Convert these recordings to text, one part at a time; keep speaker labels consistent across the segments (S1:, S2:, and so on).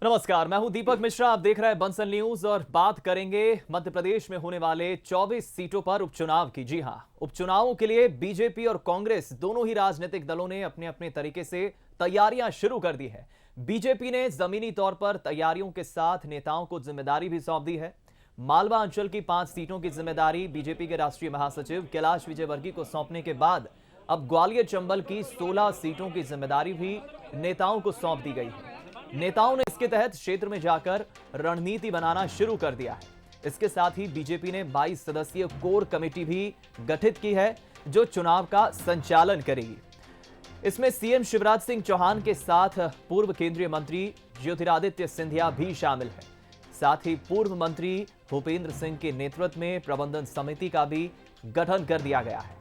S1: नमस्कार, मैं हूं दीपक मिश्रा। आप देख रहे हैं बंसल न्यूज और बात करेंगे मध्य प्रदेश में होने वाले 24 सीटों पर उपचुनाव की। जी हां, उपचुनावों के लिए बीजेपी और कांग्रेस दोनों ही राजनीतिक दलों ने अपने अपने तरीके से तैयारियां शुरू कर दी है। बीजेपी ने जमीनी तौर पर तैयारियों के साथ नेताओं को जिम्मेदारी भी सौंप दी है। मालवा अंचल की 5 सीटों की जिम्मेदारी बीजेपी के राष्ट्रीय महासचिव कैलाश विजयवर्गीय को सौंपने के बाद अब ग्वालियर चंबल की 16 सीटों की जिम्मेदारी भी नेताओं को सौंप दी गई है। नेताओं ने इसके तहत क्षेत्र में जाकर रणनीति बनाना शुरू कर दिया है। इसके साथ ही बीजेपी ने 22 सदस्यीय कोर कमेटी भी गठित की है जो चुनाव का संचालन करेगी। इसमें सीएम शिवराज सिंह चौहान के साथ पूर्व केंद्रीय मंत्री ज्योतिरादित्य सिंधिया भी शामिल है। साथ ही पूर्व मंत्री भूपेंद्र सिंह के नेतृत्व में प्रबंधन समिति का भी गठन कर दिया गया है।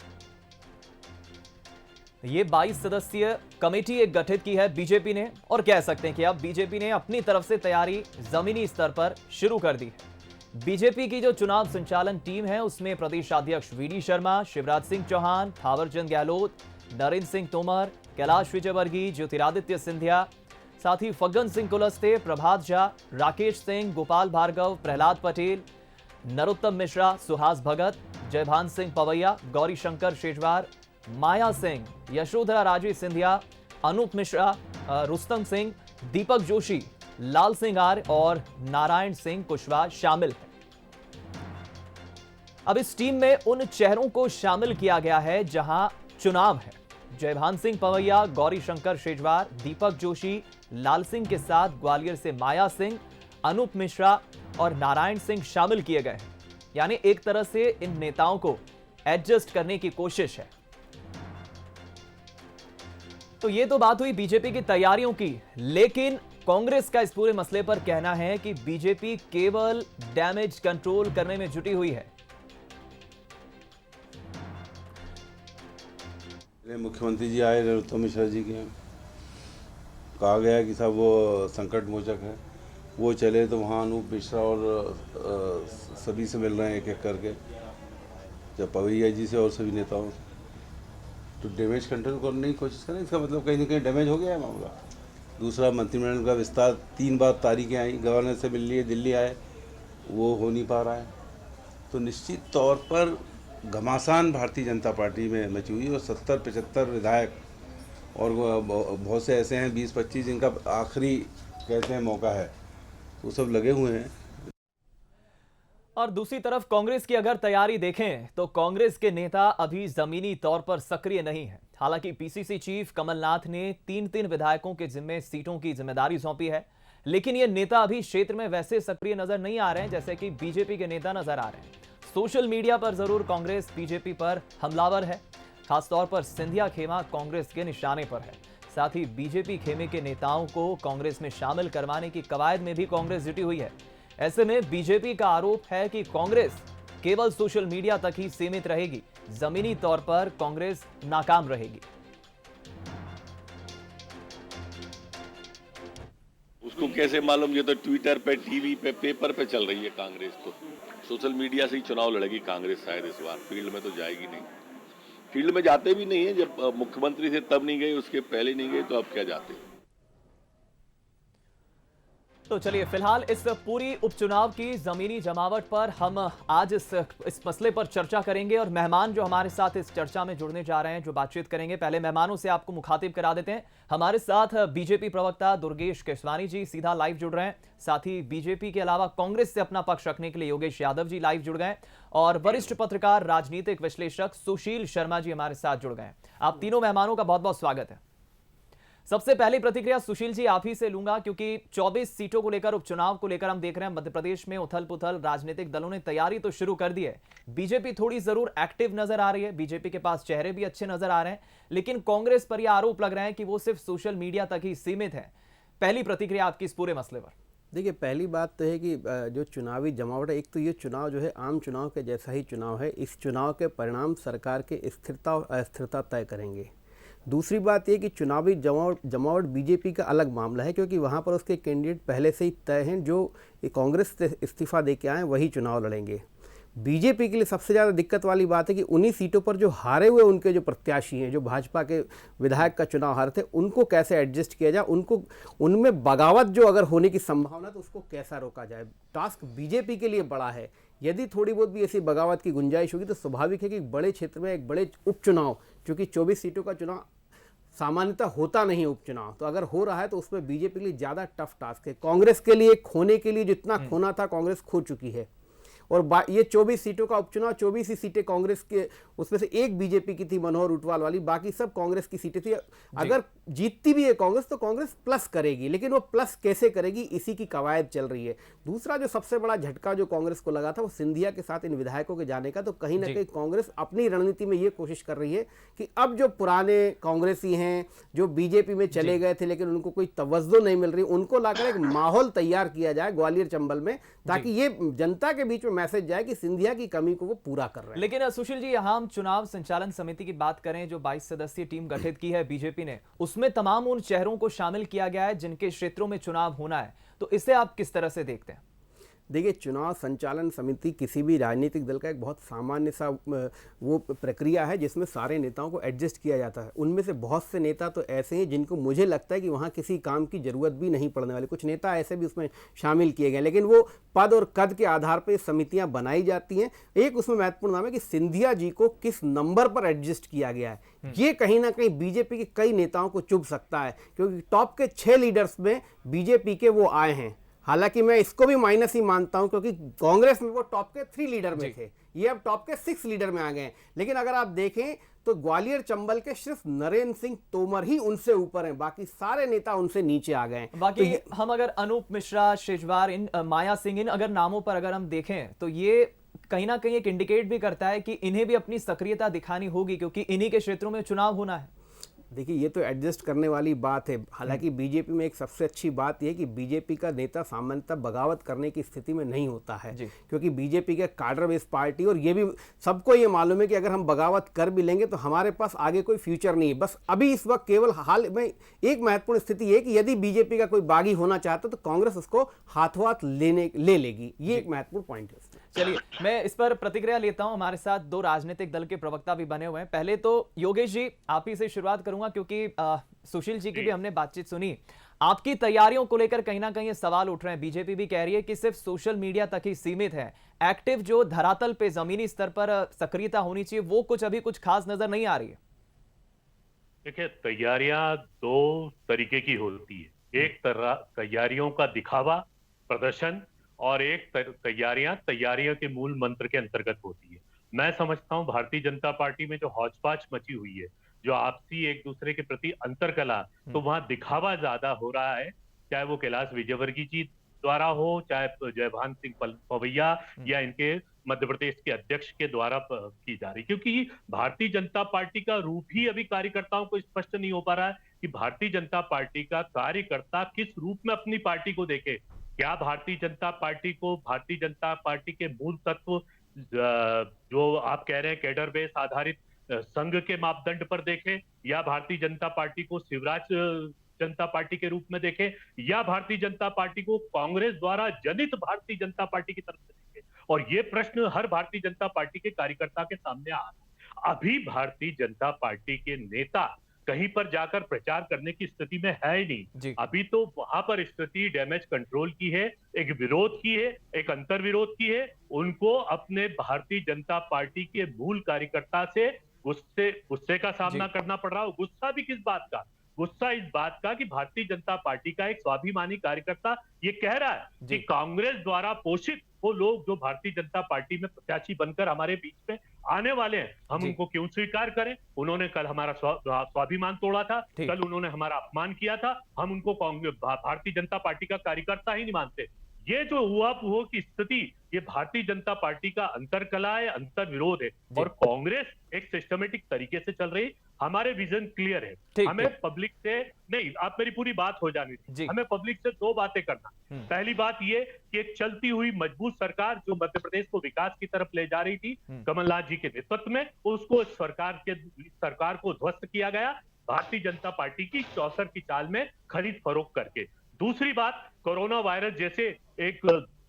S1: ये 22 सदस्यीय कमेटी एक गठित की है बीजेपी ने, और कह सकते हैं कि अब बीजेपी ने अपनी तरफ से तैयारी जमीनी स्तर पर शुरू कर दी है। बीजेपी की जो चुनाव संचालन टीम है उसमें प्रदेश अध्यक्ष वीडी शर्मा, शिवराज सिंह चौहान, थावरचंद गहलोत, नरेंद्र सिंह तोमर, कैलाश विजयवर्गीय, ज्योतिरादित्य सिंधिया, साथ ही फग्गन सिंह कुलस्ते, प्रभात झा, राकेश सिंह, गोपाल भार्गव, प्रहलाद पटेल, नरोत्तम मिश्रा, सुहास भगत, जयभान सिंह पवैया, गौरी शंकर शेजवार, माया सिंह, यशोधरा राजे सिंधिया, अनूप मिश्रा, रुस्तम सिंह, दीपक जोशी, लाल सिंह आर्य और नारायण सिंह कुशवाहा शामिल हैं। अब इस टीम में उन चेहरों को शामिल किया गया है जहां चुनाव है। जयभान सिंह पवैया, गौरी शंकर शेजवार, दीपक जोशी, लाल सिंह के साथ ग्वालियर से माया सिंह, अनूप मिश्रा और नारायण सिंह शामिल किए गए हैं। यानी एक तरह से इन नेताओं को एडजस्ट करने की कोशिश है। तो ये तो बात हुई बीजेपी की तैयारियों की, लेकिन कांग्रेस का इस पूरे मसले पर कहना है कि बीजेपी केवल डैमेज कंट्रोल करने में जुटी हुई है।
S2: मुख्यमंत्री जी आए नरोत्तम मिश्रा जी के, कहा गया कि साहब वो संकट मोचक है, वो चले तो वहाँ अनूप मिश्रा और सभी से मिल रहे हैं एक एक करके, जब पवैया जी से और सभी नेताओं से, तो डैमेज कंट्रोल करने की कोशिश करें। इसका मतलब कहीं ना कहीं डैमेज हो गया है मामला। दूसरा, मंत्रिमंडल का विस्तार 3 बार तारीखें आई, गवर्नर से मिल लिए, दिल्ली आए, वो हो नहीं पा रहा है। तो निश्चित तौर पर घमासान भारतीय जनता पार्टी में मची हुई है और 70-75 विधायक और बहुत से ऐसे हैं 20-25 जिनका आखिरी कहते हैं मौका है, वो सब लगे हुए हैं।
S1: और दूसरी तरफ कांग्रेस की अगर तैयारी देखें तो कांग्रेस के नेता अभी जमीनी तौर पर सक्रिय नहीं है। हालांकि पीसीसी चीफ कमलनाथ ने 3 विधायकों के जिम्मे सीटों की जिम्मेदारी सौंपी है, लेकिन ये नेता अभी क्षेत्र में वैसे सक्रिय नजर नहीं आ रहे हैं जैसे कि बीजेपी के नेता नजर आ रहे हैं। सोशल मीडिया पर जरूर कांग्रेस बीजेपी पर हमलावर है, खासतौर पर सिंधिया खेमा कांग्रेस के निशाने पर है। साथ ही बीजेपी खेमे के नेताओं को कांग्रेस में शामिल करवाने की कवायद में भी कांग्रेस जुटी हुई है। ऐसे में बीजेपी का आरोप है कि कांग्रेस केवल सोशल मीडिया तक ही सीमित रहेगी, जमीनी तौर पर कांग्रेस नाकाम रहेगी।
S3: उसको कैसे मालूम? ये तो ट्विटर पे, टीवी पे, पेपर पे चल रही है कांग्रेस। तो सोशल मीडिया से ही चुनाव लड़ेगी कांग्रेस शायद इस बार। फील्ड में तो जाएगी नहीं, फील्ड में जाते भी नहीं है। जब मुख्यमंत्री थे तब नहीं गए, उसके पहले नहीं गए, तो अब क्या जाते।
S1: तो चलिए, फिलहाल इस पूरी उपचुनाव की जमीनी जमावट पर हम आज इस मसले पर चर्चा करेंगे और मेहमान जो हमारे साथ इस चर्चा में जुड़ने जा रहे हैं, जो बातचीत करेंगे, पहले मेहमानों से आपको मुखातिब करा देते हैं। हमारे साथ बीजेपी प्रवक्ता दुर्गेश केसवानी जी सीधा लाइव जुड़ रहे हैं। साथ ही बीजेपी के अलावा कांग्रेस से अपना पक्ष रखने के लिए योगेश यादव जी लाइव जुड़ गए और वरिष्ठ पत्रकार राजनीतिक विश्लेषक सुशील शर्मा जी हमारे साथ जुड़ गए। आप तीनों मेहमानों का बहुत बहुत स्वागत है। सबसे पहली प्रतिक्रिया सुशील जी आप ही से लूंगा, क्योंकि 24 सीटों को लेकर, उपचुनाव को लेकर हम देख रहे हैं मध्य प्रदेश में उथल पुथल, राजनीतिक दलों ने तैयारी तो शुरू कर दी है। बीजेपी थोड़ी जरूर एक्टिव नजर आ रही है, बीजेपी के पास चेहरे भी अच्छे नजर आ रहे हैं, लेकिन कांग्रेस पर यह आरोप लग रहा है कि वो सिर्फ सोशल मीडिया तक ही सीमित है। पहली प्रतिक्रिया आपकी इस पूरे मसले पर।
S4: देखिए, पहली बात तो है कि जो चुनावी जमावट है, एक तो ये चुनाव जो है आम चुनाव के जैसा ही चुनाव है। इस चुनाव के परिणाम सरकार के स्थिरता और अस्थिरता तय करेंगे। दूसरी बात ये कि चुनावी जमावट बीजेपी का अलग मामला है, क्योंकि वहाँ पर उसके कैंडिडेट पहले से ही तय हैं। जो कांग्रेस से इस्तीफा दे के आए वही चुनाव लड़ेंगे। बीजेपी के लिए सबसे ज़्यादा दिक्कत वाली बात है कि उन्हीं सीटों पर जो हारे हुए उनके जो प्रत्याशी हैं, जो भाजपा के विधायक का चुनाव हारे थे, उनको कैसे एडजस्ट किया जाए, उनको उनमें बगावत जो अगर होने की संभावना तो उसको कैसा रोका जाए। टास्क बीजेपी के लिए बड़ा है। यदि थोड़ी बहुत भी ऐसी बगावत की गुंजाइश होगी तो स्वाभाविक है कि बड़े क्षेत्र में एक बड़े उपचुनाव, क्योंकि 24 सीटों का चुनाव सामान्यतः होता नहीं उपचुनाव, तो अगर हो रहा है तो उसमें बीजेपी के लिए ज़्यादा टफ टास्क है। कांग्रेस के लिए खोने के लिए जितना खोना था कांग्रेस खो चुकी है, और ये 24 सीटों का उपचुनाव 24 ही सीटें कांग्रेस के, उसमें से एक बीजेपी की थी मनोहर ऊंटवाल वाली, बाकी सब कांग्रेस की सीटें थी। अगर जीतती भी है कांग्रेस तो कांग्रेस प्लस करेगी, लेकिन वो प्लस कैसे करेगी इसी की कवायद चल रही है। दूसरा जो सबसे बड़ा झटका जो कांग्रेस को लगा था वो सिंधिया के साथ इन विधायकों के जाने का, तो कहीं ना कहीं कांग्रेस अपनी रणनीति में ये कोशिश कर रही है कि अब जो पुराने कांग्रेसी हैं जो बीजेपी में चले गए थे लेकिन उनको कोई तवज्जो नहीं मिल रही, उनको लाकर एक माहौल तैयार किया जाए ग्वालियर चंबल में, ताकि ये जनता के बीच में मैसेज जाए कि सिंधिया की कमी को वो पूरा कर रहे हैं।
S1: लेकिन सुशील जी, यहाँ हम चुनाव संचालन समिति की बात करें जो 22 सदस्यीय टीम गठित की है बीजेपी ने, उसमें तमाम उन चेहरों को शामिल किया गया है जिनके क्षेत्रों में चुनाव होना है, तो इसे आप किस तरह से देखते हैं?
S4: देखिए, चुनाव संचालन समिति किसी भी राजनीतिक दल का एक बहुत सामान्य सा वो प्रक्रिया है जिसमें सारे नेताओं को एडजस्ट किया जाता है। उनमें से बहुत से नेता तो ऐसे हैं जिनको मुझे लगता है कि वहाँ किसी काम की ज़रूरत भी नहीं पड़ने वाली, कुछ नेता ऐसे भी उसमें शामिल किए गए, लेकिन वो पद और कद के आधार पर समितियाँ बनाई जाती हैं। एक उसमें महत्वपूर्ण नाम है कि सिंधिया जी को किस नंबर पर एडजस्ट किया गया है, ये कहीं ना कहीं बीजेपी के कई नेताओं को चुभ सकता है, क्योंकि टॉप के 6 लीडर्स में बीजेपी के वो आए हैं। हालांकि मैं इसको भी माइनस ही मानता हूं क्योंकि कांग्रेस में वो टॉप के 3 लीडर में थे, ये अब टॉप के 6 लीडर में आ गए हैं। लेकिन अगर आप देखें तो ग्वालियर चंबल के सिर्फ नरेंद्र सिंह तोमर ही उनसे ऊपर हैं, बाकी सारे नेता उनसे नीचे आ गए हैं।
S1: बाकी तो हम अगर अनूप मिश्रा, शेजवार, इन माया सिंह, इन अगर नामों पर अगर हम देखें तो ये कहीं ना कहीं एक इंडिकेट भी करता है कि इन्हें भी अपनी सक्रियता दिखानी होगी, क्योंकि इन्हीं के क्षेत्रों में चुनाव होना है।
S4: देखिए, ये तो एडजस्ट करने वाली बात है। हालांकि बीजेपी में एक सबसे अच्छी बात यह है कि बीजेपी का नेता सामान्यतः बगावत करने की स्थिति में नहीं होता है, क्योंकि बीजेपी के कार्डर बेस पार्टी, और ये भी सबको ये मालूम है कि अगर हम बगावत कर भी लेंगे तो हमारे पास आगे कोई फ्यूचर नहीं है। बस अभी इस वक्त केवल हाल में एक महत्वपूर्ण स्थिति है कि यदि बीजेपी का कोई बागी होना चाहता तो कांग्रेस उसको हाथों हाथ ले लेगी, ये एक महत्वपूर्ण पॉइंट है।
S1: चलिए, मैं इस पर प्रतिक्रिया लेता हूं। हमारे साथ 2 राजनीतिक दल के प्रवक्ता भी बने हुए हैं। पहले तो योगेश जी, आप ही से शुरुआत करूंगा क्योंकि सुशील जी की भी हमने बातचीत सुनी। आपकी तैयारियों को लेकर कहीं ना कहीं ये सवाल उठ रहे हैं। बीजेपी भी कह रही है कि सिर्फ सोशल मीडिया तक ही सीमित है, एक्टिव जो धरातल पे जमीनी स्तर पर सक्रियता होनी चाहिए वो कुछ खास नजर नहीं आ रही है।
S5: देखिए, तैयारियां 2 तरीके की होती है। एक तैयारियों का दिखावा, प्रदर्शन, और एक तैयारियां के मूल मंत्र के अंतर्गत होती है। मैं समझता हूं भारतीय जनता पार्टी में जो हौच-पाच मची हुई है, जो आपसी एक दूसरे के प्रति अंतरकला, तो वहां दिखावा ज्यादा हो रहा है, चाहे वो कैलाश विजयवर्गीय जी द्वारा हो, चाहे जयभान सिंह पवैया या इनके मध्य प्रदेश के अध्यक्ष के द्वारा की जा रही, क्योंकि भारतीय जनता पार्टी का रूप ही अभी कार्यकर्ताओं को स्पष्ट नहीं हो पा रहा है कि भारतीय जनता पार्टी का कार्यकर्ता किस रूप में अपनी पार्टी को देखे। क्या भारतीय जनता पार्टी को भारतीय जनता पार्टी के मूल तत्व जो आप कह रहे हैं कैडर बेस आधारित संघ के मापदंड पर देखें, या भारतीय जनता पार्टी को शिवराज जनता पार्टी के रूप में देखें, या भारतीय जनता पार्टी को कांग्रेस द्वारा जनित भारतीय जनता पार्टी की तरफ से देखें। और ये प्रश्न हर भारतीय जनता पार्टी के कार्यकर्ता के सामने आ रहा है। अभी भारतीय जनता पार्टी के नेता कहीं पर जाकर प्रचार करने की स्थिति में है ही नहीं। अभी तो वहां पर स्थिति डैमेज कंट्रोल की है, एक विरोध की है, एक अंतर विरोध की है। उनको अपने भारतीय जनता पार्टी के मूल कार्यकर्ता से गुस्से का सामना करना पड़ रहा है। गुस्सा भी किस बात का? गुस्सा इस बात का कि भारतीय जनता पार्टी का एक स्वाभिमानी कार्यकर्ता ये कह रहा है कि कांग्रेस द्वारा पोषित वो लोग जो भारतीय जनता पार्टी में प्रत्याशी बनकर हमारे बीच में आने वाले हैं, हम उनको क्यों स्वीकार करें? उन्होंने कल हमारा स्वाभिमान तोड़ा था, कल उन्होंने हमारा अपमान किया था, हम उनको भारतीय जनता पार्टी का कार्यकर्ता ही नहीं मानते। ये जो हुआ की स्थिति, ये भारतीय जनता पार्टी का अंतरकला है, अंतर विरोध है, और कांग्रेस एक सिस्टमेटिक तरीके से चल रही। हमारे विजन क्लियर है, हमें पब्लिक से नहीं, आप मेरी पूरी बात हो जानी थी, हमें पब्लिक से 2 बातें करना। पहली बात ये कि एक चलती हुई मजबूत सरकार जो मध्य प्रदेश को विकास की तरफ ले जा रही थी कमलनाथ जी के नेतृत्व में, उसको सरकार को ध्वस्त किया गया भारतीय जनता पार्टी की 64 की चाल में खरीद फरोख्त करके। दूसरी बात, कोरोना वायरस जैसे एक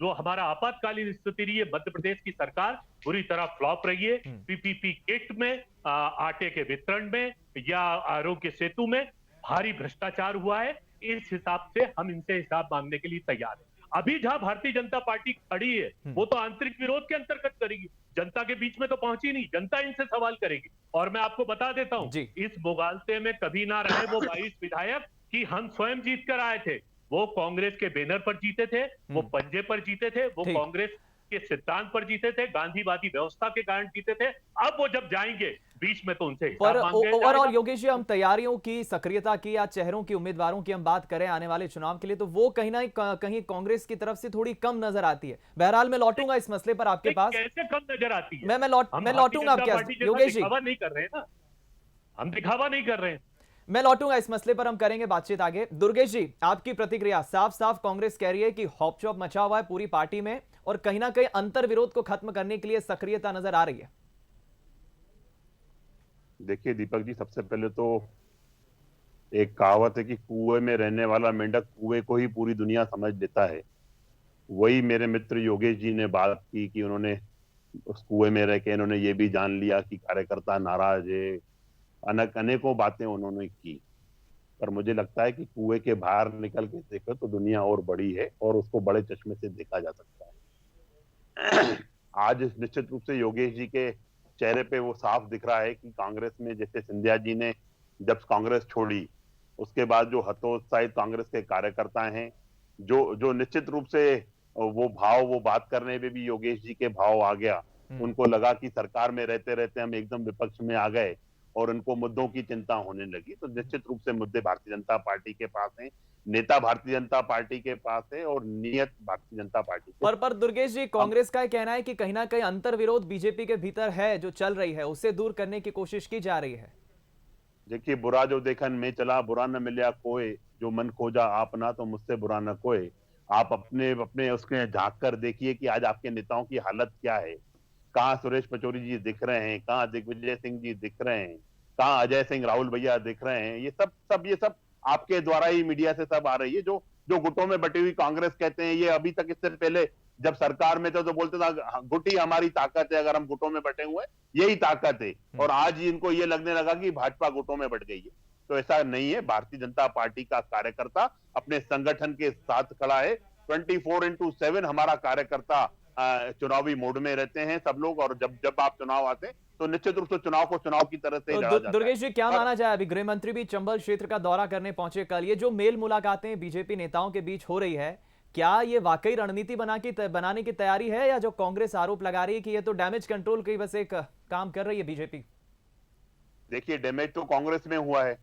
S5: जो हमारा आपातकालीन स्थिति रही है, मध्य प्रदेश की सरकार बुरी तरह फ्लॉप रही है। पीपीपी किट में, आटे के वितरण में या आरोग्य सेतु में भारी भ्रष्टाचार हुआ है। इस हिसाब से हम इनसे हिसाब मांगने के लिए तैयार हैं। अभी जहां भारतीय जनता पार्टी खड़ी है वो तो आंतरिक विरोध के अंतर्गत करेगी, जनता के बीच में तो पहुंची नहीं, जनता इनसे सवाल करेगी। और मैं आपको बता देता हूं, इस मुगालते में कभी ना रहे वो 22 विधायक कि हम स्वयं जीत कर आए थे। वो कांग्रेस के बैनर पर जीते थे, वो पंजे पर जीते थे, वो कांग्रेस के सिद्धांत पर जीते थे, गांधीवादी व्यवस्था के कारण जीते थे। अब वो जब जाएंगे बीच में तो उनसे हिसाब मांगेंगे।
S1: ओवरऑल योगेश जी, हम तैयारियों की, सक्रियता की या चेहरों की, उम्मीदवारों की हम बात करें आने वाले चुनाव के लिए, तो वो कहीं ना कहीं कांग्रेस की तरफ से थोड़ी कम नजर आती है। बहरहाल मैं लौटूंगा इस मसले पर आपके पास।
S5: कैसे कम नजर आती है?
S1: मैं लौटूंगा आपके योगेश जी।
S5: दिखावा नहीं कर रहे हैं ना, हम दिखावा नहीं कर रहे हैं।
S1: मैं लौटूंगा इस मसले पर, हम करेंगे बातचीत आगे। दुर्गेश जी, आपकी प्रतिक्रिया। साफ साफ कांग्रेस कह रही है कि हॉपचॉप मचा हुआ है पूरी पार्टी में और कहीं ना कहीं अंतर विरोध को खत्म करने के लिए सक्रियता नजर आ रही है।
S6: देखिए दीपक जी, सबसे पहले तो एक कहावत है कि कुएं में रहने वाला मेंढक कुएं को ही पूरी दुनिया समझ लेता है। वही मेरे मित्र योगेश जी ने बात की कि उन्होंने उस कुएं में रह के इन्होंने ये भी जान लिया कि कार्यकर्ता नाराज है, अनेकों बातें उन्होंने की। पर मुझे लगता है कि कुएं के बाहर निकल के देखो तो दुनिया और बड़ी है और उसको बड़े चश्मे से देखा जा सकता है। आज निश्चित रूप से योगेश जी के चेहरे पे वो साफ दिख रहा है कि कांग्रेस में जैसे सिंधिया जी ने जब कांग्रेस छोड़ी उसके बाद जो हतोत्साहित कांग्रेस के कार्यकर्ता हैं, जो निश्चित रूप से वो बात करने में भी योगेश जी के भाव आ गया। उनको लगा कि सरकार में रहते रहते हम एकदम विपक्ष में आ गए और उनको मुद्दों की चिंता होने लगी। तो निश्चित रूप से मुद्दे भारतीय जनता पार्टी के पास हैं, नेता भारतीय जनता पार्टी के पास है और नियत भारतीय जनता पार्टी के
S1: पर दुर्गेश जी, कांग्रेस का कहना है कि कहीं ना कहीं अंतर विरोध बीजेपी के भीतर है, जो चल रही है उसे दूर करने की कोशिश की जा रही है।
S6: देखिए, बुरा जो देखन में चला, बुरा न मिला कोई, जो मन खोजा आपना तो मुझसे बुरा न कोई। आप अपने उसके झांक कर देखिए कि आज आपके नेताओं की हालत क्या है। कहाँ सुरेश पचौरी जी दिख रहे हैं, कहाँ दिग्विजय सिंह जी दिख रहे हैं, कहाँ अजय सिंह राहुल भैया दिख रहे हैं। ये सब आपके द्वारा ही मीडिया से सब आ रही है। जो गुटों में बटी हुई कांग्रेस कहते हैं, ये अभी तक, इससे पहले जब सरकार में थे तो बोलते था गुट ही हमारी ताकत है, अगर हम गुटों में बटे हुए यही ताकत है। और आज इनको ये लगने लगा कि भाजपा गुटों में बट गई है। तो ऐसा नहीं है। भारतीय जनता पार्टी का कार्यकर्ता अपने संगठन के साथ खड़ा है। 24/7 हमारा कार्यकर्ता चुनावी मोड में रहते हैं सब लोग। और जब आप चुनाव आते हैं तो निश्चित रूप से चुनाव को चुनाव की तरह से ही लड़ा जाता है।
S1: दुर्गेश जी, क्या माना जाए, अभी गृह मंत्री भी चंबल क्षेत्र का दौरा करने पहुंचे कल। ये जो मेल मुलाकातें बीजेपी नेताओं के बीच हो रही है, क्या ये वाकई रणनीति बनाने की तैयारी है, या जो कांग्रेस आरोप लगा रही है कि ये तो डैमेज कंट्रोल की बस एक काम कर रही है बीजेपी?
S6: देखिए, डैमेज तो कांग्रेस में हुआ है,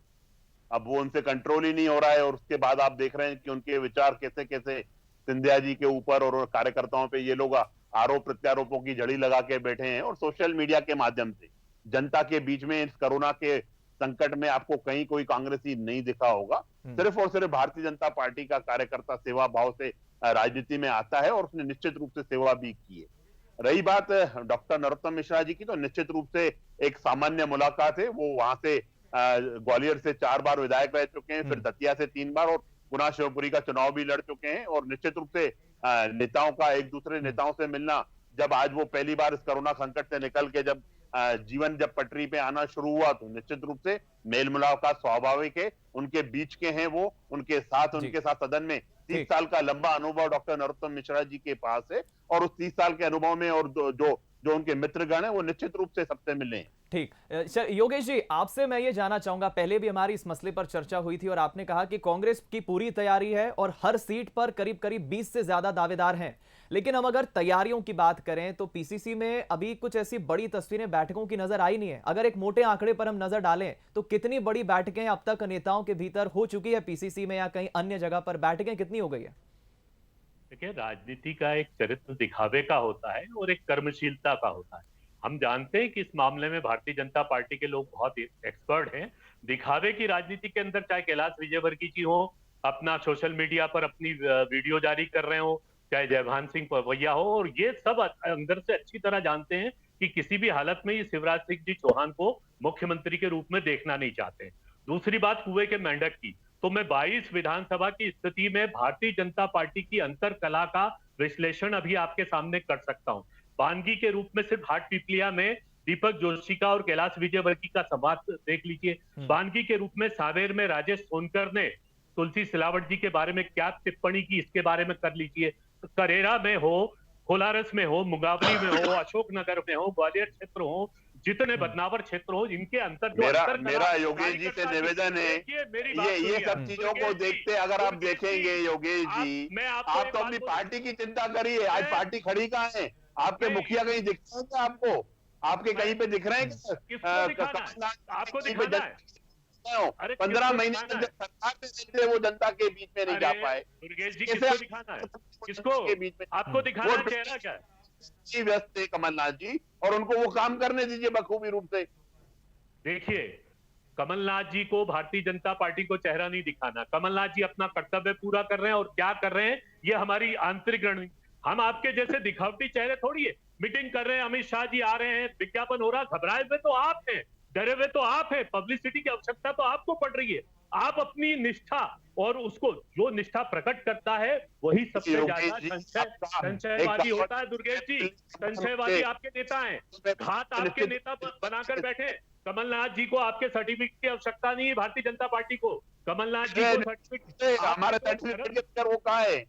S6: अब वो उनसे कंट्रोल ही नहीं हो रहा है। और उसके बाद आप देख रहे हैं कि उनके विचार कैसे कैसे सिंधिया जी के ऊपर और कार्यकर्ताओं पे ये लोग आरोप प्रत्यारोपों की झड़ी लगा के बैठे हैं। और सोशल मीडिया के माध्यम से जनता के बीच में इस कोरोना के संकट में आपको कहीं कोई कांग्रेसी नहीं दिखा होगा। सिर्फ और सिर्फ भारतीय जनता पार्टी का कार्यकर्ता सेवा भाव से राजनीति में आता है और उसने निश्चित रूप से सेवा भी की है। रही बात डॉक्टर नरोत्तम मिश्रा जी की, तो निश्चित रूप से एक सामान्य मुलाकात है। वो वहां से ग्वालियर से 4 बार विधायक रह चुके हैं, फिर दतिया से 3 बार और गुना शिवपुरी का चुनाव भी लड़ चुके हैं। और निश्चित रूप से नेताओं का एक दूसरे नेताओं से मिलना, जब आज वो पहली बार इस कोरोना संकट से निकल के जब जीवन जब पटरी पे आना शुरू हुआ, तो निश्चित रूप से मेल मुलाकात स्वाभाविक है। उनके बीच के हैं वो, उनके साथ सदन में 30 साल का लंबा अनुभव डॉक्टर नरोत्तम मिश्रा जी के पास है। और उस 30 साल के अनुभव में और जो उनके मित्रगण है वो निश्चित रूप से सबसे मिले हैं।
S1: ठीक, योगेश जी, आपसे मैं ये जानना चाहूंगा, पहले भी हमारी इस मसले पर चर्चा हुई थी और आपने कहा कि कांग्रेस की पूरी तैयारी है और हर सीट पर करीब करीब 20 से ज्यादा दावेदार हैं। लेकिन हम अगर तैयारियों की बात करें तो पीसीसी में अभी कुछ ऐसी बड़ी तस्वीरें बैठकों की नजर आई नहीं है। अगर एक मोटे आंकड़े पर हम नजर डालें तो कितनी बड़ी बैठकें अब तक नेताओं के भीतर हो चुकी है पीसीसी में, या कहीं अन्य जगह पर बैठकें कितनी हो गई है?
S5: देखिए, राजनीति का एक चरित्र दिखावे का होता है और एक कर्मशीलता का होता है। हम जानते हैं कि इस मामले में भारतीय जनता पार्टी के लोग बहुत एक्सपर्ट हैं। दिखावे की राजनीति के अंदर चाहे कैलाश विजयवर्गीय जी हो, अपना सोशल मीडिया पर अपनी वीडियो जारी कर रहे हो, चाहे जयभान सिंह पवैया हो, और ये सब अंदर से अच्छी तरह जानते हैं कि किसी भी हालत में ये शिवराज सिंह जी चौहान को मुख्यमंत्री के रूप में देखना नहीं चाहते। दूसरी बात कुएं के मेंढक की, तो मैं 22 विधानसभा की स्थिति में भारतीय जनता पार्टी की अंतर कला का विश्लेषण अभी आपके सामने कर सकता हूं। बानगी के रूप में सिर्फ हाट पिपलिया में दीपक जोशी का और कैलाश विजयवर्गीय का संवाद देख लीजिए। बानगी के रूप में सावेर में राजेश सोनकर ने तुलसी सिलावट जी के बारे में क्या टिप्पणी की, इसके बारे में कर लीजिए। करेरा में हो, कोलारस में हो, मुंगावली में हो, अशोकनगर में हो, ग्वालियर क्षेत्र हो, जितने बदनावर क्षेत्र हो, इनके अंतर जो
S6: मेरा योगेश जी से निवेदन है, ये सब चीजों को देखते अगर आप देखेंगे योगेश जी, आप तो अपनी पार्टी की चिंता करिए। आज पार्टी खड़ी कहाँ है? आपके मुखिया कहीं दिख रहे हैं? आपको आपके कहीं पे दिख रहे हैं?
S5: आपको दिखाना है?
S6: 15 महीने तक जब सरकार में रहते वो जनता के बीच में नहीं जा पाए।
S5: दुर्गेश जी, किसको दिखाना है? किसको?
S6: के बीच में
S5: आपको दिखाना है चेहरा क्या है?
S6: व्यस्त थे कमलनाथ जी, और उनको वो काम करने दीजिए बखूबी रूप से।
S5: देखिए, कमलनाथ जी को भारतीय जनता पार्टी को चेहरा नहीं दिखाना। कमलनाथ जी अपना कर्तव्य पूरा कर रहे हैं, और क्या कर रहे हैं ये हमारी आंतरिक रणनीति। हम आपके जैसे दिखावटी चेहरे थोड़ी है। मीटिंग कर रहे हैं, अमित शाह जी आ रहे हैं, विज्ञापन हो रहा, घबराए हुए तो आप हैं, डरे हुए तो आप हैं, पब्लिसिटी की आवश्यकता तो आपको पड़ रही है। आप अपनी निष्ठा, और उसको जो निष्ठा प्रकट करता है वही सबसे ज्यादा संशयवादी होता है। दुर्गेश जी, संशयवादी आपके नेता हैं, घात आपके नेता बनाकर बैठे। कमलनाथ जी को आपके सर्टिफिकेट की आवश्यकता नहीं है, भारतीय जनता पार्टी को। कमलनाथ जी को सर्टिफिकेट,
S6: हमारे सर्टिफिकेट वो कहाँ है?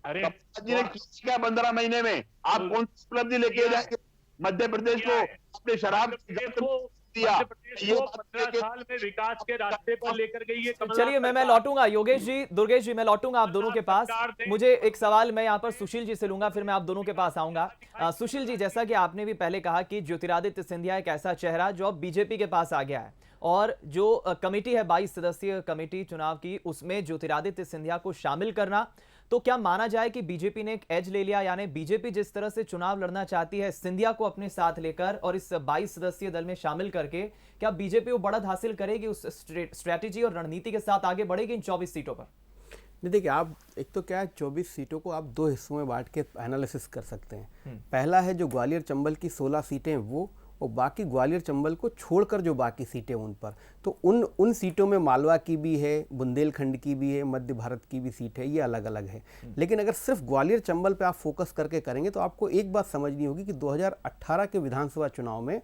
S5: अरे
S6: जी ने क्या 15 महीने में आप कौन सी उपलब्धि लेके जाएंगे मध्य प्रदेश को? अपने शराब
S5: मध्य प्रदेश को 15 साल में विकास के रास्ते पर लेकर गई है।
S1: चलिए मैं लौटूंगा योगेश जी, दुर्गेश जी, मैं लौटूंगा आप दोनों के पास। मुझे एक सवाल मैं यहाँ पर सुशील जी से लूंगा, फिर मैं आप दोनों के पास आऊंगा। सुशील जी, जैसा कि आपने भी पहले कहा कि ज्योतिरादित्य सिंधिया एक ऐसा चेहरा जो अब बीजेपी के पास आ गया है, और जो कमेटी है 22 सदस्यीय कमेटी चुनाव की, उसमें ज्योतिरादित्य सिंधिया को शामिल करना, तो क्या माना जाए कि बीजेपी ने एक एज ले लिया? यानी बीजेपी जिस तरह से चुनाव लड़ना चाहती है सिंधिया को अपने साथ लेकर और इस 22 सदस्यीय दल में शामिल करके, क्या बीजेपी वो बढ़त हासिल करेगी, उस स्ट्रेटेजी और रणनीति के साथ आगे बढ़ेगी इन 24 सीटों पर?
S4: नहीं, देखिए, आप एक तो क्या है, 24 सीटों को आप दो हिस्सों में बांट के एनालिसिस कर सकते हैं। पहला है जो ग्वालियर चंबल की 16 सीटें वो, और बाकी ग्वालियर चंबल को छोड़कर जो बाकी सीटें उन पर, तो उन सीटों में मालवा की भी है, बुंदेलखंड की भी है, मध्य भारत की भी सीट है, ये अलग अलग है। लेकिन अगर सिर्फ ग्वालियर चंबल पे आप फोकस करके करेंगे तो आपको एक बात समझनी होगी कि 2018 के विधानसभा चुनाव में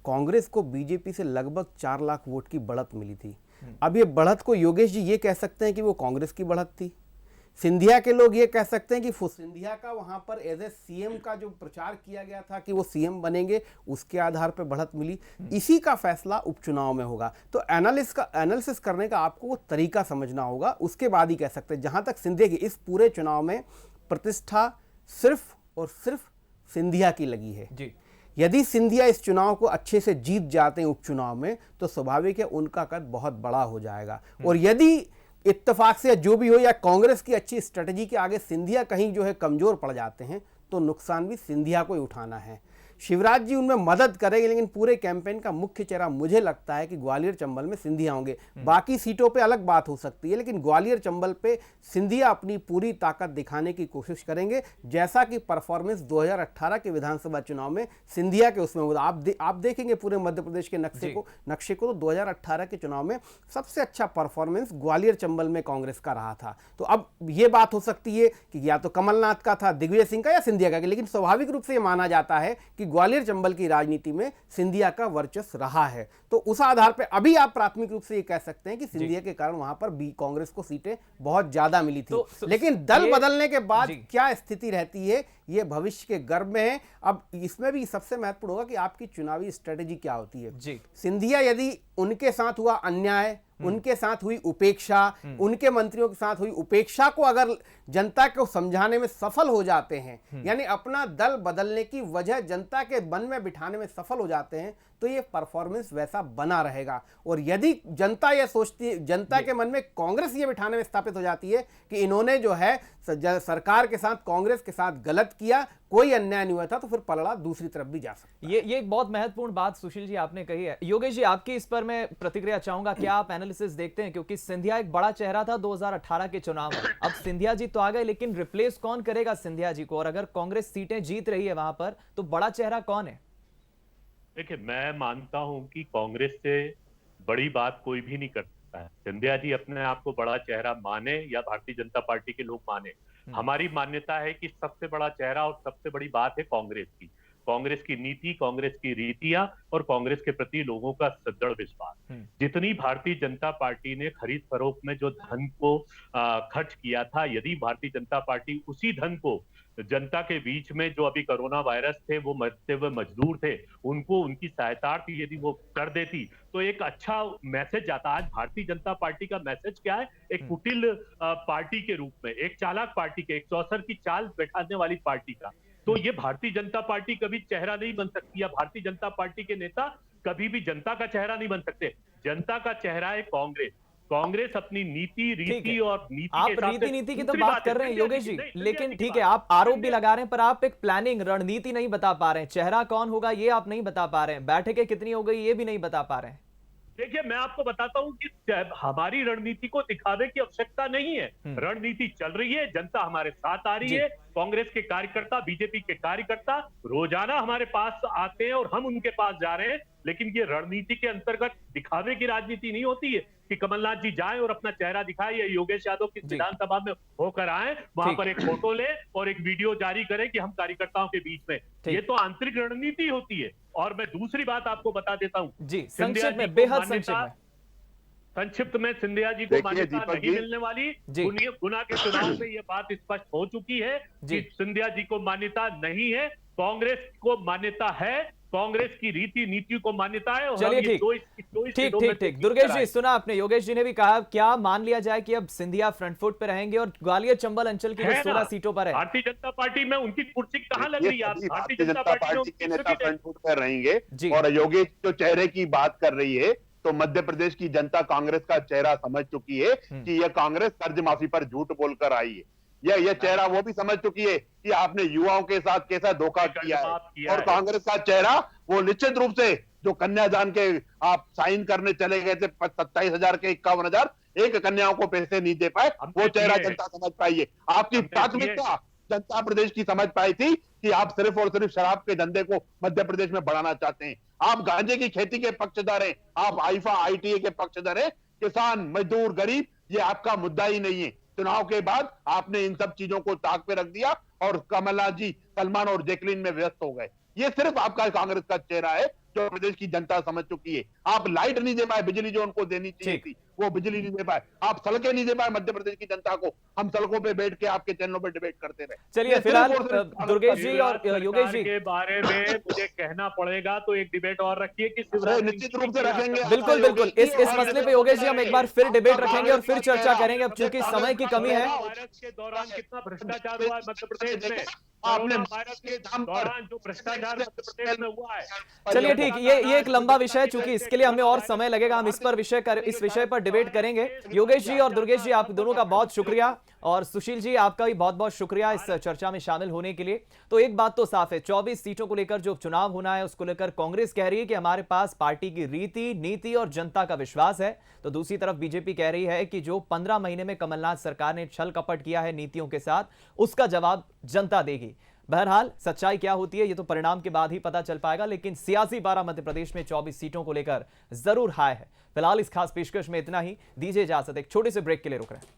S4: कांग्रेस को बीजेपी से लगभग 4 लाख वोट की बढ़त मिली थी। अब ये बढ़त को योगेश जी ये कह सकते हैं कि वो कांग्रेस की बढ़त थी, सिंधिया के लोग ये कह सकते हैं कि सिंधिया का वहां पर एज ए सीएम का जो प्रचार किया गया था कि वो सीएम बनेंगे, उसके आधार पर बढ़त मिली। इसी का फैसला उपचुनाव में होगा। तो एनालिसिस करने का आपको वो तरीका समझना होगा, उसके बाद ही कह सकते हैं। जहां तक सिंधिया की इस पूरे चुनाव में प्रतिष्ठा सिर्फ और सिर्फ सिंधिया की लगी है
S1: जी।
S4: यदि सिंधिया इस चुनाव को अच्छे से जीत जाते हैं उपचुनाव में, तो स्वाभाविक है उनका कद बहुत बड़ा हो जाएगा। और यदि इत्तेफाक से जो भी हो, या कांग्रेस की अच्छी स्ट्रेटजी के आगे सिंधिया कहीं जो है कमजोर पड़ जाते हैं, तो नुकसान भी सिंधिया को ही उठाना है। शिवराज जी उनमें मदद करेंगे, लेकिन पूरे कैंपेन का मुख्य चेहरा मुझे लगता है कि ग्वालियर चंबल में सिंधिया होंगे। बाकी सीटों पे अलग बात हो सकती है, लेकिन ग्वालियर चंबल पे सिंधिया अपनी पूरी ताकत दिखाने की कोशिश करेंगे, जैसा कि परफॉर्मेंस 2018 के विधानसभा चुनाव में सिंधिया के उसमें हुआ। आप देखेंगे पूरे मध्य प्रदेश के नक्शे को तो 2018 के चुनाव में सबसे अच्छा परफॉर्मेंस ग्वालियर चंबल में कांग्रेस का रहा था। तो अब ये बात हो सकती है कि या तो कमलनाथ का था, दिग्विजय सिंह का, या सिंधिया का, लेकिन स्वाभाविक रूप से ये माना जाता है कि ग्वालियर चंबल की राजनीति में सिंधिया का वर्चस्व रहा है। तो उस आधार पर अभी आप प्राथमिक रूप से ये कह सकते हैं कि सिंधिया के कारण वहां पर कांग्रेस को सीटें बहुत ज्यादा मिली थी। लेकिन दल बदलने के बाद क्या स्थिति रहती है, ये भविष्य के गर्भ में है। अब इसमें भी सबसे महत्वपूर्ण होगा कि आपकी चुनावी स्ट्रेटेजी क्या होती है जी। सिंधिया यदि उनके साथ हुआ अन्याय, उनके साथ हुई उपेक्षा, उनके मंत्रियों के साथ हुई उपेक्षा को अगर जनता को समझाने में सफल हो जाते हैं, यानी अपना दल बदलने की वजह जनता के मन में बिठाने में सफल हो जाते हैं, तो ये परफॉर्मेंस वैसा बना रहेगा। और यदि जनता ये सोचती है, जनता के मन में कांग्रेस ये बिठाने में स्थापित हो जाती है कि इन्होंने जो है सरकार के साथ, कांग्रेस के साथ गलत किया, कोई अन्याय नहीं हुआ था, तो फिर पलड़ा दूसरी तरफ भी जा सकता है।
S1: ये एक बहुत महत्वपूर्ण बात सुशील जी आपने कही है। योगेश जी, आपकी इस पर मैं प्रतिक्रिया चाहूंगा, क्या आप एनालिसिस देखते हैं? क्योंकि सिंधिया एक बड़ा चेहरा था 2018 के चुनाव में, अब सिंधिया जी तो आ गए, लेकिन रिप्लेस कौन करेगा सिंधिया जी को? और अगर कांग्रेस सीटें जीत रही है वहां पर, तो बड़ा चेहरा कौन है?
S5: देखिए, मैं मानता हूं कि कांग्रेस से बड़ी बात कोई भी नहीं कर सकता। सकता है। सिंधिया जी अपने आप को बड़ा चेहरा माने या भारतीय जनता पार्टी के लोग माने, हमारी मान्यता है कि सबसे बड़ा चेहरा और सबसे बड़ी बात है कांग्रेस की नीति, कांग्रेस की रीतियां और कांग्रेस के प्रति लोगों का सुदृढ़ विश्वास। जितनी भारतीय जनता पार्टी ने खरीद फरोख्त में जो धन को खर्च किया था, यदि भारतीय जनता पार्टी उसी धन को जनता के बीच में, जो अभी कोरोना वायरस थे, वो मरते हुए मजदूर थे, उनको उनकी सहायता यदि वो कर देती तो एक अच्छा मैसेज जाता। आज भारतीय जनता पार्टी का मैसेज क्या है? एक कुटिल पार्टी के रूप में, एक चालाक पार्टी के, एक चौसर की चाल बैठाने वाली पार्टी का। तो ये भारतीय जनता पार्टी कभी चेहरा नहीं बन सकती, या भारतीय जनता पार्टी के नेता कभी भी जनता का चेहरा नहीं बन सकते। जनता का चेहरा है कांग्रेस अपनी नीति, रीति और नीति
S1: आप
S5: के हिसाब से।
S1: नीति की तो
S5: दूसरी
S1: बात
S5: बात
S1: कर
S5: है,
S1: रहे हैं
S5: सिंधिया
S1: योगेश
S5: जी,
S1: जी,
S5: नहीं,
S1: लेकिन
S5: सिंधिया जी
S1: ठीक
S5: की
S1: है,
S5: बात।
S1: आप आरोप भी लगा रहे हैं, पर आप एक प्लानिंग, रणनीति नहीं बता पा रहे हैं। चेहरा कौन होगा ये आप नहीं बता पा रहे हैं, बैठकें कितनी हो गई ये भी नहीं बता पा रहे हैं।
S5: देखिए, मैं आपको बताता हूं कि हमारी रणनीति को दिखावे की आवश्यकता नहीं है। रणनीति चल रही है, जनता हमारे साथ आ रही है। कांग्रेस के कार्यकर्ता, बीजेपी के कार्यकर्ता रोजाना हमारे पास आते हैं और हम उनके पास जा रहे हैं। लेकिन ये रणनीति के अंतर्गत दिखावे की राजनीति नहीं होती है कि कमलनाथ जी जाएं और अपना चेहरा दिखाएं, या योगेश यादव की विधानसभा में होकर आए, वहां पर एक फोटो ले और एक वीडियो जारी करें कि हम कार्यकर्ताओं के बीच में। ये तो आंतरिक रणनीति होती है। और मैं दूसरी बात आपको बता देता हूं
S1: जी, संक्षिप्त में, बेहद
S5: संक्षिप्त में, सिंधिया जी को मान्यता नहीं मिलने वाली। गुना के चुनाव से ये बात स्पष्ट हो चुकी है कि सिंधिया जी को मान्यता नहीं है, कांग्रेस को मान्यता है, कांग्रेस की रीति नीति को मान्यता है।
S1: चलिए ठीक। दुर्गेश जी, सुना आपने, योगेश जी ने भी कहा, क्या मान लिया जाए कि अब सिंधिया फ्रंट फुट पे रहेंगे और ग्वालियर चंबल अंचल की 16 सीटों पर है?
S5: भारतीय जनता पार्टी में उनकी कुर्सी कहाँ लग रही है?
S6: भारतीय जनता पार्टी के नेता फ्रंट फुट पर रहेंगे। और योगेश जो चेहरे की बात कर रही है, तो मध्य प्रदेश की जनता कांग्रेस का चेहरा समझ चुकी है कि यह कांग्रेस कर्ज माफी पर झूठ बोलकर आई है। यह चेहरा वो भी समझ चुकी है कि आपने युवाओं के साथ कैसा धोखा किया है। और कांग्रेस का चेहरा वो निश्चित रूप से, जो कन्यादान के आप साइन करने चले गए थे, 27,000 के 51,000, एक कन्याओं को पैसे नहीं दे पाए, वो चेहरा जनता समझ पाई है। आपकी प्राथमिकता जनता प्रदेश की समझ पाई थी कि आप सिर्फ और सिर्फ शराब के धंधे को मध्य प्रदेश में बढ़ाना चाहते हैं। आप गांजे की खेती के पक्षधर हैं, आप आईफा ITA के पक्षधर हैं। किसान, मजदूर, गरीब, ये आपका मुद्दा ही नहीं है। चुनाव के बाद आपने इन सब चीजों को ताक पे रख दिया और कमलनाथ जी सलमान और जैकलीन में व्यस्त हो गए। ये सिर्फ आपका कांग्रेस का चेहरा है जो प्रदेश की जनता समझ चुकी है। आप लाइट नहीं दे पाए, बिजली जो उनको देनी चाहिए थी वो बिजली नहीं दे पाए, आप सड़कें नहीं दे पाए मध्य प्रदेश की जनता को। हम सड़कों पे बैठ के आपके चैनलों पे डिबेट करते रहे।
S1: चलिए, फिलहाल दुर्गेश जी और योगेश जी
S5: के बारे में मुझे कहना पड़ेगा तो एक डिबेट और रखिए कि
S6: निश्चित रूप से रखेंगे।
S1: बिल्कुल इस मसले पे योगेश जी हम एक बार फिर डिबेट रखेंगे और फिर चर्चा करेंगे। अब चूंकि समय की कमी है,
S5: वायरस के दौरान कितना भ्रष्टाचार हुआ है मध्य प्रदेश में,
S6: आपने
S5: वायरस के दौरान जो भ्रष्टाचार मध्य प्रदेश में हुआ है।
S1: चलिए ठीक, ये एक लंबा विषय है, चूंकि इसके लिए हमें और समय लगेगा। हम इस विषय पर डिबेट करेंगे। योगेश जी और दुर्गेश जी, आप दोनों का बहुत शुक्रिया, और सुशील जी आपका भी बहुत बहुत शुक्रिया इस चर्चा में शामिल होने के लिए। तो एक बात तो साफ है, 24 सीटों को लेकर जो उपचुनाव होना है उसको लेकर कांग्रेस कह रही है कि हमारे पास पार्टी की रीति, नीति और जनता का विश्वास है। तो दूसरी तरफ बीजेपी कह रही है कि जो 15 महीने में कमलनाथ सरकार ने छल कपट किया है नीतियों के साथ, उसका जवाब जनता देगी। बहरहाल सच्चाई क्या होती है ये तो परिणाम के बाद ही पता चल पाएगा, लेकिन सियासी पारा मध्य प्रदेश में 24 सीटों को लेकर जरूर हाई है। फिलहाल इस खास पेशकश में इतना ही, दीजिए इजाजत, एक छोटे से ब्रेक के लिए रुक रहे हैं।